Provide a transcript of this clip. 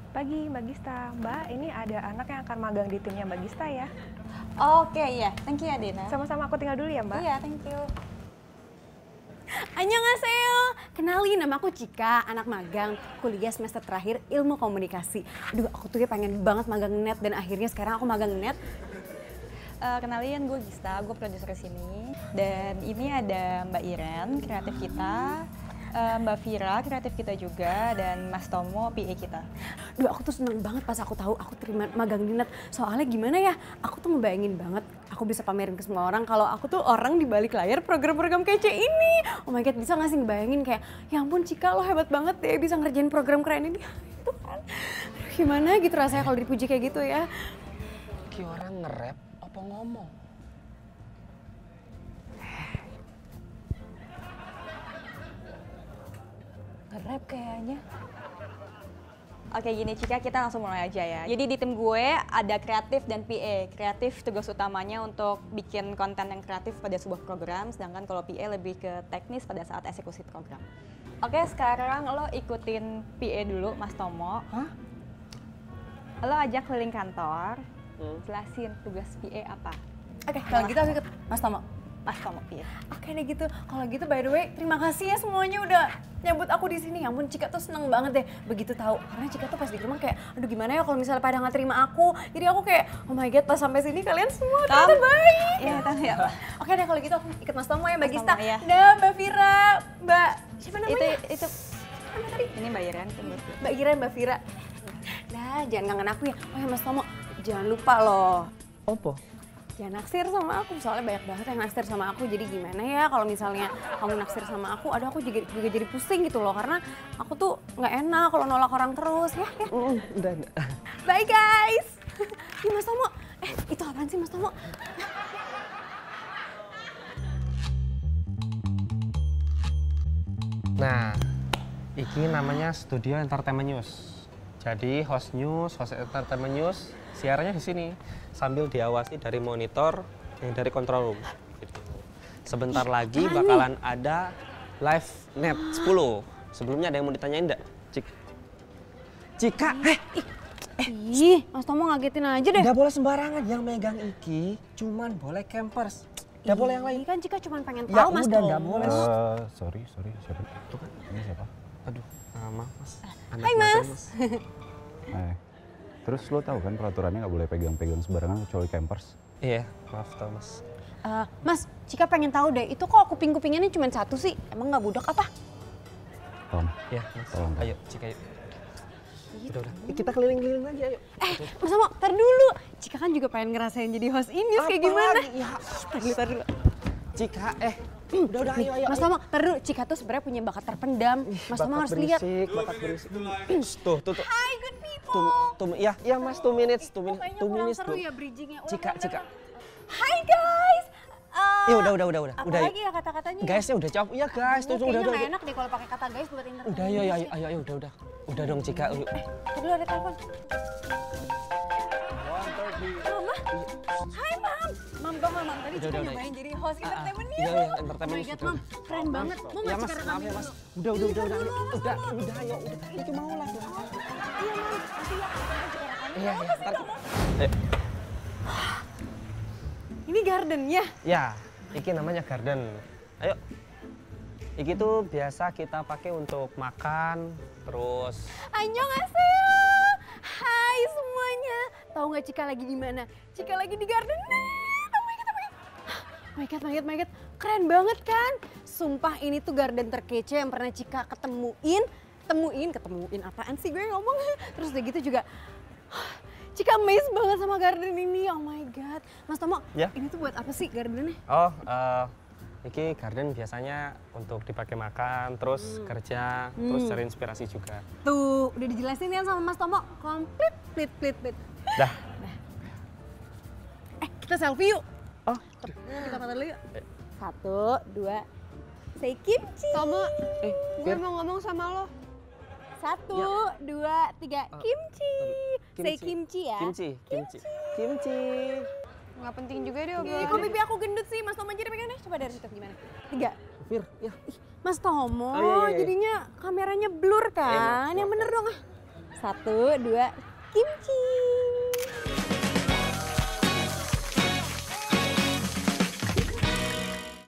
Pagi, Mbak Gista. Mbak, ini ada anak yang akan magang di timnya Mbak Gista ya. Oke, iya. Thank you ya, Dina. Sama-sama, aku tinggal dulu ya, Mbak. Iya, thank you. Annyeonghaseyo, kenalin nama aku Cika, anak magang, kuliah semester terakhir ilmu komunikasi. Aduh, aku tuh pengen banget magang net dan akhirnya sekarang aku magang net. Kenalin, gue Gista, gue produser sini. Dan ini ada Mbak Iren, kreatif kita. Mbak Vira, kreatif kita juga, dan Mas Tomo, PA kita. Duh, aku tuh seneng banget pas aku tahu aku terima magang di net. Soalnya gimana ya, aku tuh ngebayangin banget aku bisa pamerin ke semua orang kalau aku tuh orang di balik layar program-program kece ini. Oh my god, bisa gak sih ngebayangin kayak, ya ampun Cika lo hebat banget deh bisa ngerjain program keren ini. Itu kan, gimana gitu rasanya kalau dipuji kayak gitu ya. Ki orang nge-rap apa ngomong? Nge-rap kayaknya. Oke gini Cika, kita langsung mulai aja ya. Jadi di tim gue ada kreatif dan PA. Kreatif tugas utamanya untuk bikin konten yang kreatif pada sebuah program, sedangkan kalau PA lebih ke teknis pada saat eksekusi program. Oke, sekarang lo ikutin PA dulu, Mas Tomo. Hah? Lo ajak keliling kantor, jelasin tugas PA apa. Oke, kalau gitu aku ikut Mas Tomo. Mas Tomo PA. Oke deh gitu. Kalau gitu by the way, terima kasih ya semuanya udah nyambut aku di sini. Ya ampun Cika tuh seneng banget deh begitu tahu. Karena Cika tuh pas di rumah kayak, aduh gimana ya kalau misalnya pada nggak terima aku. Jadi aku kayak, oh my god pas sampai sini kalian semua ternyata baik. Iya, tahu ya. Oke deh kalau gitu aku ikut Mas Tomo ya Mbak Mas Gista. Tomo, iya. Nah Mbak Vira, Mbak siapa namanya? Itu Mana tadi? ini Mbak Iren, tunggu. Mbak Gira, Mbak Vira. Nah jangan kangen aku ya. Oh ya Mas Tomo, jangan lupa loh. Apa? Jangan naksir sama aku, soalnya banyak banget yang naksir sama aku. Jadi gimana ya kalau misalnya kamu naksir sama aku, aduh aku juga jadi pusing gitu loh. Karena aku tuh nggak enak kalau nolak orang terus ya. Udah. Bye guys. Ih Mas Tomo, itu apaan sih Mas Tomo? Nah, iki namanya Studio Entertainment News. Jadi host entertainment news, siarannya di sini sambil diawasi dari monitor yang dari control room. Gitu. Sebentar lagi bakalan ada live net 10. Sebelumnya ada yang mau ditanyain enggak? Cika, Ih, Mas Tomo ngagetin aja deh. nggak boleh sembarangan. Yang megang iki cuman boleh campers. Nggak boleh yang lain. Ini kan Cika cuma pengen Ya tahu Mas udah, Tomo. nggak boleh. Sorry. Tuh kan. Ini siapa? Aduh, maaf mas. Anak Hai, magang, Mas. Terus lo tahu kan peraturannya nggak boleh pegang-pegang sembarangan kecuali campers. Iya, maaf Thomas. Mas, Cika pengen tahu deh, itu kok kuping-kupingannya cuma satu sih? Emang nggak budak apa? Tom, Ya, mas. Tolong, Kak. Ayo, Cika yuk. Udah. Kita keliling-keliling aja, ayo. Mas Tomo, tar dulu. Cika kan juga pengen ngerasain jadi host ini, kayak gimana? Ya, Tar dulu. Cika, udah, ayo. Mas Tomo, tar dulu. Cika tuh sebenarnya punya bakat terpendam. Mas Tomo harus lihat. Bakat berisik. Tuh. Hai good people. Iya mas, 2 minutes, 2 Kayaknya two kurang minutes seru tuh. ya bridgingnya. Cika. Hai guys. Ya udah. Apa Udah, lagi ya kata-katanya? guysnya udah jawab. Iya guys, tuh Kayaknya udah. nggak enak deh kalau pakai kata guys buat interview. Udah, ayo, udah. Udah dong Cika, yuk. Tar dulu ada telepon. Mama? Hai Mam. Mam tadi Cika Udah. nyobain jadi host entertainment nih. Iya, Oh entertainment my news, god udah. Mam, keren banget. Mau Ya nggak mas, Cika maaf rekamin ya mas. dulu? Udah, ayo. Itu mau lah. Iya Mam, nanti ya. Cika rekamin. Iya, Apa sih ntar. kamu? Ayo. Ini gardennya. Ya, iki namanya garden. Ayo. Iki tuh biasa kita pakai untuk makan, terus Annyeonghaseyo. Hai semuanya. Tahu nggak Cika lagi di mana? Cika lagi di garden net. Oh my god. Keren banget kan? Sumpah ini tuh garden terkece yang pernah Cika ketemuin apaan sih gue ngomong. Terus udah gitu juga Cika amazed banget sama garden ini. Oh my god. Mas Tomo, Ya? ini tuh buat apa sih gardennya? oh, iki garden biasanya untuk dipakai makan, terus kerja, terus cari inspirasi juga. Tuh, udah dijelasin kan sama Mas Tomo. Komplit, plit. Dah. Kita selfie yuk. Oh, Kita foto dulu yuk. 1, 2, say kimchi. Tomo, gue Fir. mau ngomong sama lo. 1, 2, 3, kimchi. Say kimchi ya. Kimchi. Nggak penting juga deh Ih, kok obrolannya. pipi aku gendut sih, Mas Tomo aja deh pegangnya. Coba dari situ gimana? 3. Fir, ya. Mas Tomo, Oh, iya. jadinya kameranya blur kan? Yang bener dong ah. 1, 2, kimchi.